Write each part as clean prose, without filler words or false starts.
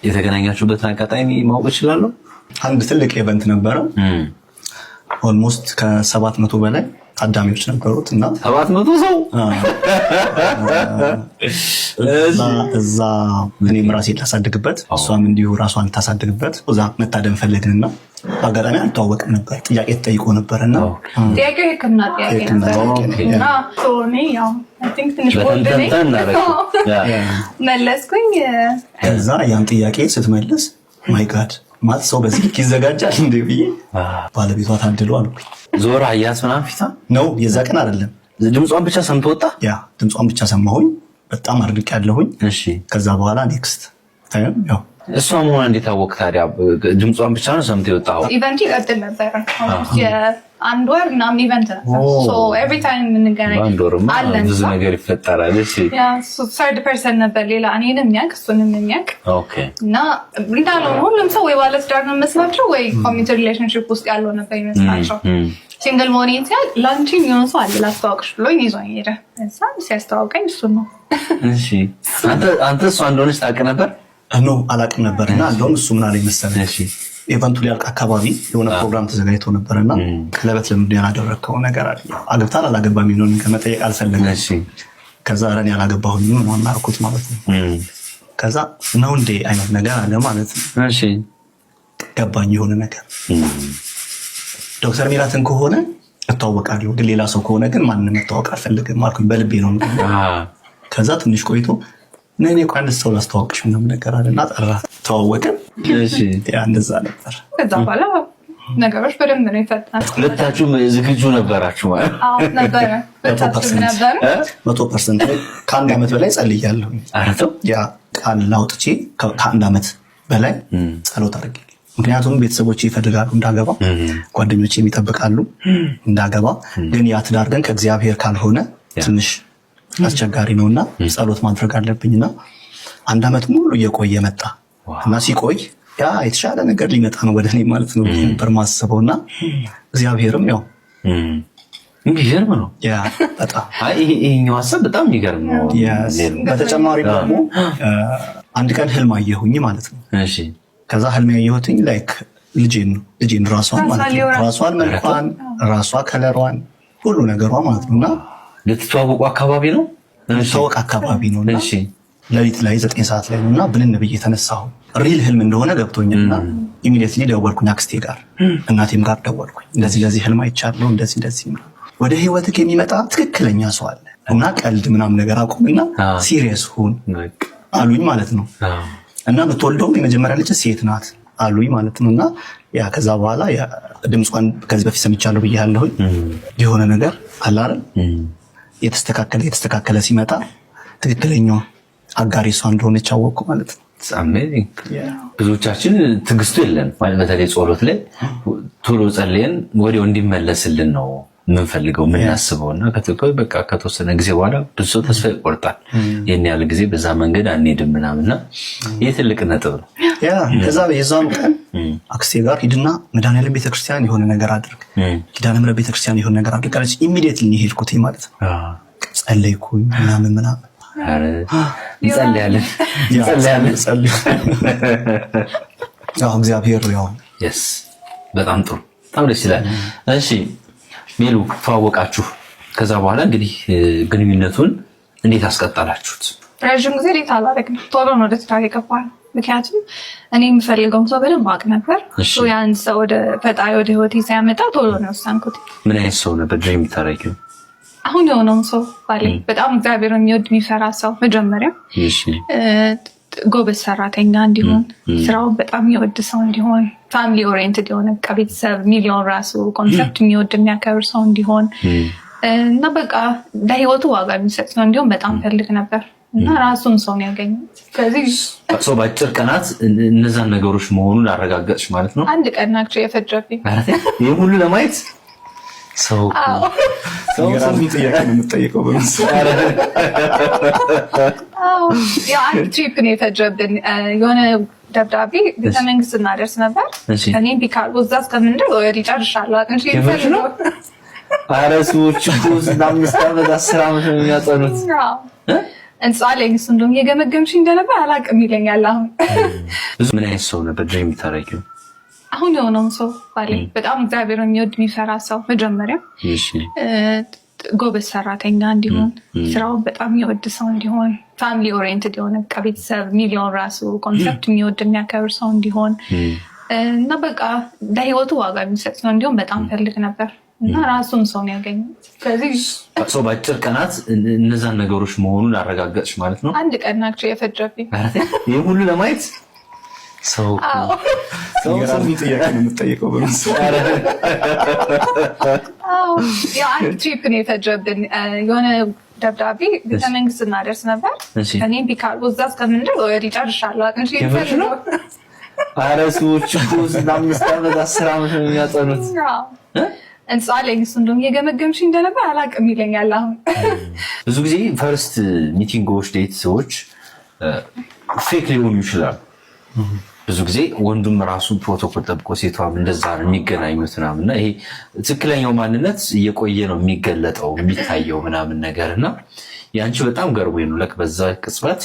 የተገናኛችሁበትን አጋጣሚ ማወቅ እችላለሁ? አንድ ትልቅ ኢቨንት ነበረ። ኦልሞስት ከ700 በላይ ታዳሚዎች ነበሩት እና 700 ሰው እዛ እኔም ራሴን ላሳድግበት እሷም እንዲሁ ራሷን ታሳድግበት እዛ መታደም ፈለግንና በአጋጣሚ አልተዋወቅም ነበር። ጥያቄ ተጠይቆ ነበርና ጥያቄው ሕክምና ጥያቄ ነበርና ሶኒ ያው አይ ቲንክ ትንሽ መለስኩኝ። ከዛ ያን ጥያቄ ስትመልስ ማይ ጋድ ማለት ሰው በዚህ ልክ ይዘጋጃል እንዴ ብዬ ባለቤቷ ታድሎ አልኩኝ። ዞር አያት ምናምን ፊታ ነው የዛ ቀን አይደለም። ድምጿን ብቻ ሰምቶ ወጣ። ያ ድምጿን ብቻ ሰማሁኝ። በጣም አድርቅ ያለሁኝ። እሺ ከዛ በኋላ ኔክስት ታይም ያው እሷ መሆኗ እንዴት አወቅ ታዲያ? ድምጿን ብቻ ነው ሰምቶ የወጣው። ኢቨንት ይቀጥል ነበር። አንድ ወር ምናምን ኢቨንት ነበር። ሶ ኤቭሪ ታይም የምንገናኝ አለን ብዙ ነገር ይፈጠራል። እሺ ያ ሰርድ ፐርሰን ነበር ሌላ እኔንም የሚያውቅ እሱንም የሚያውቅ። ኦኬ እና እንዳለው ሁሉም ሰው ወይ ባለትዳር ነው መስላቸው ወይ ኮሚትድ ሪሌሽንሺፕ ውስጥ ያለው ነበር ይመስላቸው። ሲንግል መሆኔን ሲያል ላንቺም የሆነ ሰው አለ ላስተዋውቅሽ ብሎኝ ይዞኝ ሄደ። እዛ ሲያስተዋውቀኝ እሱ ነው። እሺ አንተ እሷ እንደሆነች ታውቅ ነበር? ኖ አላውቅም ነበርና እንደውም እሱ ምን አለኝ መሰለኝ ኢቨንቱ ሊያልቅ አካባቢ የሆነ ፕሮግራም ተዘጋጅቶ ነበርና ቀለበት ለምንድን ያላደረግከው ነገር አለ አግብታል አላገባም የሚለውን መጠየቅ አልፈለግም። ከዛ ረን ያላገባሁኝም ምናምን አልኩት ማለት ነው። ከዛ ነው እንዴ አይነት ነገር አለ ማለት ነው። እሺ ገባኝ የሆነ ነገር ዶክተር ሚራትን ከሆነ እተዋወቃለሁ ግን ሌላ ሰው ከሆነ ግን ማንንም መተዋወቅ አልፈልግም አልኩኝ በልቤ ነው። ከዛ ትንሽ ቆይቶ ነኔ እኮ አንድ ሰው ላስተዋወቅሽ ምናምን ነገር አለና ጠራ ተዋወቅን። እሺ ያ እንደዛ ነበር። ከዛ በኋላ ነገሮች በደንብ ነው የፈጠነው። ሁለታችሁም ዝግጁ ነበራችሁ ማለት? አዎ ነበር። 100% ከአንድ ዓመት በላይ ጸልያለሁ። አረተው ያ ቃል ላውጥቼ ከአንድ ዓመት በላይ ጸሎት አድርጌ ምክንያቱም ቤተሰቦቼ ይፈልጋሉ እንዳገባ ጓደኞቼ ይጠብቃሉ እንዳገባ ግን ያ ትዳር ግን ከእግዚአብሔር ካልሆነ ትንሽ አስቸጋሪ ነውና ጸሎት ማድረግ አለብኝና አንድ ዓመት ሙሉ እየቆየ መጣ እና ሲቆይ ያ የተሻለ ነገር ሊመጣ ነው ወደኔ ማለት ነው ነበር ማስበውና እግዚአብሔርም ያው የሚገርም ነው። ያ በጣም ይሄኛው ሐሳብ በጣም የሚገርም ነው። በተጨማሪ ደግሞ አንድ ቀን ህልም አየሁኝ ማለት ነው። እሺ ከዛ ህልም ያየሁትኝ ላይክ ልጄን ራሷን ማለት ነው ራሷን መልኳን ራሷ ከለሯን ሁሉ ነገሯ ማለት ነውና ለተዋወቁ አካባቢ ነው ተዋወቅ አካባቢ ነውና እሺ ለሊት ላይ 9 ሰዓት ላይ ነውና ብንን ብዬ ተነሳሁ። ሪል ህልም እንደሆነ ገብቶኛልና ኢሚዲየትሊ ደወልኩኝ አክስቴ ጋር እናቴም ጋር ደወልኩኝ። እንደዚህ ህልም አይቻለሁ እንደዚህ ወደ ህይወትክ የሚመጣ ትክክለኛ ሰው አለ እና ቀልድ ምናምን ነገር አቁምና ሲሪየስ ሁን አሉኝ ማለት ነው። እና ብትወልደው የመጀመሪያ ልጅ ሴት ናት አሉኝ ማለት ነውና ያ ከዛ በኋላ ያ ድምጿን ከዚህ በፊት ሰምቻለሁ ብያለሁ። የሆነ ነገር አለ አይደል የተስተካከለ ሲመጣ ትክክለኛው አጋሪ እሷ እንደሆነች አወቅኩ ማለት ነው። አሜዚንግ። ብዙዎቻችን ትዕግስቱ የለን ማለት በተለይ ጸሎት ላይ ቶሎ ጸልየን ወዲያው እንዲመለስልን ነው የምንፈልገው የምናስበውና በቃ ከተወሰነ ጊዜ በኋላ ብዙ ሰው ተስፋ ይቆርጣል። ይሄን ያህል ጊዜ በዛ መንገድ አንሄድም ምናምንና ይሄ ትልቅ ነጥብ ነው። ያ ከዛ የዛን ቀን አክስቴ ጋር ሂድና መድኃኔዓለም ቤተክርስቲያን የሆነ ነገር አድርግ ኪዳነ ምሕረት ቤተክርስቲያን የሆነ ነገር አድርግ አለች። ኢሚዲየትሊ ሄድኩት ማለት ነው። ጸለይኩኝ ምናምን እንጸልያለን ያው እግዚአብሔር ያው yes በጣም ጥሩ በጣም ደስ ይላል። እሺ ሜሉ ተዋወቃችሁ ከዛ በኋላ እንግዲህ ግንኙነቱን እንዴት አስቀጠላችሁት? ረጅም ጊዜ ሌት አላደረግንም። ቶሎ ነው ወደ ትዳር የገባነው። ምክንያቱም እኔ የምፈልገውን ሰው በደንብ አውቅ ነበር። ያን ሰው ወደ ፈጣሪ ወደ ህይወቴ ሲያመጣ ቶሎ ነው የወሰንኩት። ምን አይነት ሰው ነበር ድሪም የምታደርጊው? አሁን የሆነውን ሰው ባለኝ በጣም እግዚአብሔር የሚወድ የሚፈራ ሰው መጀመሪያ ጎበዝ ሰራተኛ እንዲሆን ስራውን በጣም የሚወድ ሰው እንዲሆን ፋሚሊ ኦሪየንትድ የሆነ ቤተሰብ ሚሊዮን ራሱ ኮንሰፕት የሚወድ የሚያከብር ሰው እንዲሆን እና በቃ ለህይወቱ ዋጋ የሚሰጥ ነው እንዲሁም በጣም ፈልግ ነበር እና ራሱን ሰው ነው ያገኘው። ስለዚህ ሰው በአጭር ቀናት እነዛን ነገሮች መሆኑን አረጋገጥሽ ማለት ነው? አንድ ቀን ናቸው የፈጀብኝ ይህ ሁሉ ለማየት ሰው የራሱ ጥያቄ ነው የምትጠይቀው በመሰለኝ። አንድ ትሪፕ ነው የፈጀብን። የሆነ ደብዳቤ ቤተመንግስት እናደርስ ነበር። እኔ ቢካል ወዛ እስከምንድር ወዲ ጨርሻለሁ አጥንሽ ይፈልጋል። አረሱዎች 5 ዓመት 10 ዓመት ነው የሚያጠኑት እንጻለኝ እሱ እንደውም የገመገምሽ እንደነበር አላውቅም ይለኛል። አሁን ብዙ ምን አይነት ሰው ነበር ድሪም የምታደርጊው? አሁን የሆነውን ሰው ባለኝ በጣም እግዚአብሔር የሚወድ የሚፈራ ሰው መጀመሪያ ጎበዝ ሰራተኛ እንዲሆን፣ ስራውን በጣም የሚወድ ሰው እንዲሆን፣ ፋሚሊ ኦሪየንትድ የሆነ ቤተሰብ ሚሊዮን ራሱ ኮንሰፕት የሚወድ የሚያከብር ሰው እንዲሆን እና በቃ ለህይወቱ ዋጋ የሚሰጥ ሰው እንዲሆን በጣም ፈልግ ነበር እና ራሱን ሰውን ያገኙት። ስለዚህ ሰው በአጭር ቀናት እነዛን ነገሮች መሆኑን አረጋገጥሽ ማለት ነው? አንድ ቀን ናቸው የፈጀብኝ ይህ ሁሉ ለማየት። ሰው ጥያቄ ነው የምጠይቀው። አንድ ትሪፕ ነው የፈጀብን። የሆነ ደብዳቤ ቤተመንግስት እናደርስ ነበር። እኔም ፒካርጎ እዛ እስከምንድር ወዲ ጨርሻለሁ። ኧረ ሰዎች ለአምስት ዓመት 10 ዓመት ነው የሚያጠኑት። እንጻለኝ እሱ እንደውም የገመገምሽ እንደነበር አላውቅም ይለኛል። አሁን ብዙ ጊዜ ፈርስት ሚቲንጎች ዴት ሰዎች ፌክ ሊሆኑ ይችላሉ። ብዙ ጊዜ ወንዱም ራሱ ፕሮቶኮል ጠብቆ ሴቷም እንደዛ ነው የሚገናኙት ምናምን እና ይሄ ትክክለኛው ማንነት እየቆየ ነው የሚገለጠው የሚታየው ምናምን ነገር እና ያንቺ በጣም ገርሞኝ ነው በዛ ቅጽበት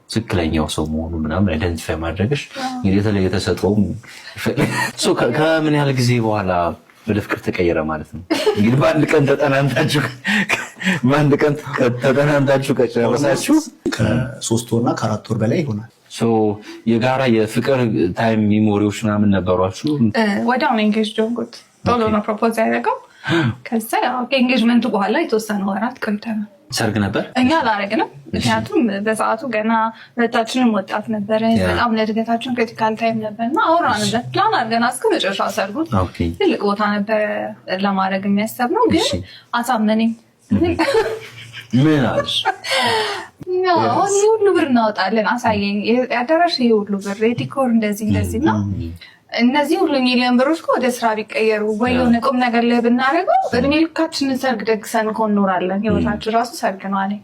ትክክለኛው ሰው መሆኑ ምናምን አይደንቲፋይ ማድረግሽ እንግዲህ የተለየ ተሰጥኦም ከምን ያህል ጊዜ በኋላ ወደ ፍቅር ተቀየረ ማለት ነው? እንግዲህ በአንድ ቀን ተጠናንታችሁ ከጨረሳችሁ ከ3 ወርና ከ4 ወር በላይ ይሆናል። የጋራ የፍቅር ታይም ሚሞሪዎች ምናምን ነበሯችሁ? ወዲያው ነው ኤንጌጅ ሆንኩት። ቶሎ ነው ፕሮፖዝ ያደረገው። ከዛ ከኤንጌጅመንቱ በኋላ የተወሰነ ወራት ቆይተናል። ሰርግ ነበር? እኛ አላረግንም፣ ምክንያቱም በሰዓቱ ገና ሁለታችንም ወጣት ነበረ። በጣም ለእድገታችን ክሪቲካል ታይም ነበር እና አወራንበት፣ ፕላን አድርገን እስከ መጨረሻ ሰርጉ ትልቅ ቦታ ነበረ ለማድረግ የሚያሰብነው፣ ግን አሳመነኝ። ምን አለሽ? አሁን ይህ ሁሉ ብር እናወጣለን፣ አሳየኝ ያደረሽ ይህ ሁሉ ብር የዲኮር እንደዚህ እና እነዚህ ሁሉ ሚሊዮን ብሮች ወደ ስራ ቢቀየሩ ወይ የሆነ ቁም ነገር ላይ ብናደርገው እድሜ ልካችንን ሰርግ ደግሰን እኮ እንኖራለን። ህይወታችን ራሱ ሰርግ ነው አለኝ።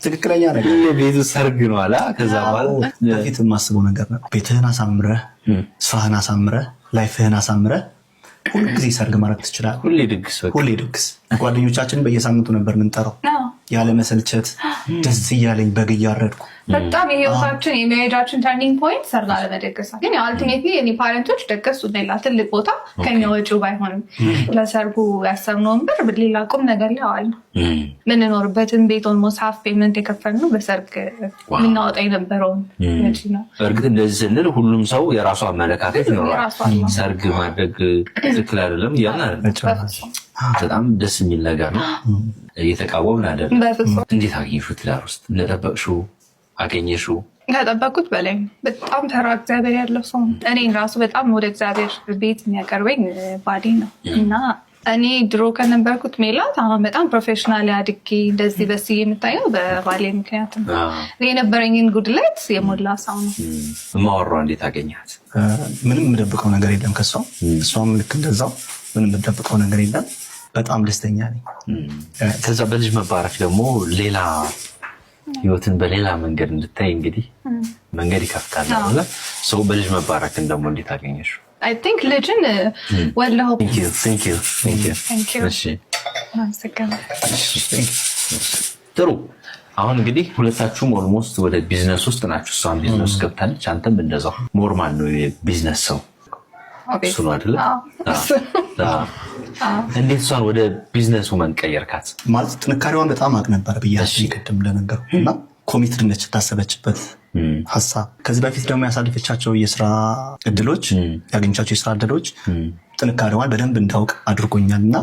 ትክክለኛ ነገር ቤቱ ሰርግ ነው አለ። ከዛ በኋላ በፊት የማስበው ነገር ነው፣ ቤትህን አሳምረህ ስራህን አሳምረህ ላይፍህን አሳምረህ ሁሉ ጊዜ ሰርግ ማድረግ ትችላለህ። ሁሌ ድግስ ጓደኞቻችን በየሳምንቱ ነበር የምንጠራው ያለ መሰልቸት፣ ደስ እያለኝ በግ እያረድኩ በጣም የህይወታችን የመሄጃችን ተርኒንግ ፖይንት ሰርግ አለመደገስ። ግን አልቲሜትሊ የኔ ፓረንቶች ደገሱ ሌላ ትልቅ ቦታ ከኛ ወጪው ባይሆንም ለሰርጉ ያሰብነውን ብር ሌላ ቁም ነገር ላይ አዋል ነው። ምንኖርበትን ቤት ኦልሞስት ሀፍ ፔመንት የከፈልነው በሰርግ የምናወጣ የነበረውን ወጪ ነው። እርግጥ እንደዚህ ስንል ሁሉም ሰው የራሱ አመለካከት ይኖራል። ሰርግ ማድረግ ትክክል አይደለም እያልን አይደለም። በጣም ደስ የሚል ነገር ነው። እየተቃወምን አይደለም። እንዴት አገኘሽው? ትዳር ውስጥ እንደጠበቅሽው አገኘሽው? ከጠበቅኩት በላይ በጣም ተራ እግዚአብሔር ያለው ሰው። እኔን ራሱ በጣም ወደ እግዚአብሔር ቤት የሚያቀርበኝ ባሌ ነው እና እኔ ድሮ ከነበርኩት ሜላት አሁን በጣም ፕሮፌሽናል አድጌ እንደዚህ በስ የምታየው በባሌ ምክንያት ነው። የነበረኝን ጉድለት የሞላ ሰው ነው። ማወራው እንዴት አገኛት? ምንም የምደብቀው ነገር የለም ከሷ፣ እሷም ልክ እንደዛው ምንም የምደብቀው ነገር የለም። በጣም ደስተኛ ነኝ። ከዛ በልጅ መባረክ ደግሞ ሌላ ህይወትን በሌላ መንገድ እንድታይ እንግዲህ መንገድ ይከፍታል። ሰው በልጅ መባረክን ደግሞ እንዴት አገኘሽው? I think ልጅን ወላሁ ጥሩ። አሁን እንግዲህ ሁለታችሁም ኦልሞስት ወደ ቢዝነስ ውስጥ ናችሁ። እሷን ቢዝነስ ገብታለች፣ አንተም እንደዛው። ሞርማን ነው የቢዝነስ ሰው እሱ ነው አይደለ? እንዴት እሷን ወደ ቢዝነስ ውመን ቀየርካት? ማለት ጥንካሬዋን በጣም አቅ ነበር ብያለሁ ቅድም ለነገሩ እና ኮሚትድ ነች ታሰበችበት ሀሳብ። ከዚህ በፊት ደግሞ ያሳለፈቻቸው የስራ እድሎች ያገኘቻቸው የስራ እድሎች ጥንካሬዋን በደንብ እንዳውቅ አድርጎኛል እና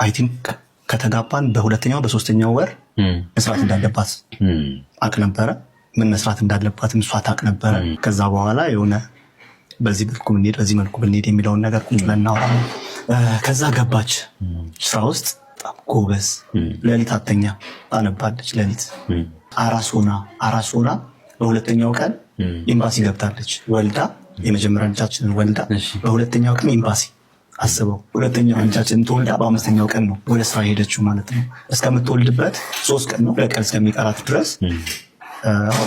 አይ ቲንክ ከተጋባን በሁለተኛው በሶስተኛው ወር መስራት እንዳለባት አቅ ነበረ። ምን መስራት እንዳለባትም እሷ ታቅ ነበረ። ከዛ በኋላ የሆነ በዚህ መልኩ ብንሄድ በዚህ መልኩ ብንሄድ የሚለውን ነገር ቁጭ ብለን እናወራ። ከዛ ገባች ስራ ውስጥ በጣም ጎበዝ። ሌሊት አተኛ አነባለች። ሌሊት አራስ ሆና በሁለተኛው ቀን ኤምባሲ ገብታለች። ወልዳ የመጀመሪያ ልጃችንን ወልዳ በሁለተኛው ቀን ኤምባሲ አስበው፣ ሁለተኛው ልጃችንን ተወልዳ በአምስተኛው ቀን ነው ወደ ስራ ሄደችው ማለት ነው። እስከምትወልድበት 3 ቀን ነው 2 ቀን እስከሚቀራት ድረስ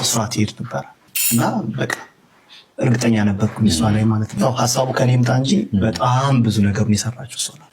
ስራ ትሄድ ነበር እና በቃ እርግጠኛ ነበርኩኝ እሷ ላይ ማለት ነው። ሀሳቡ ከኔ ምጣ እንጂ በጣም ብዙ ነገሩን የሰራችው እሷ ነው።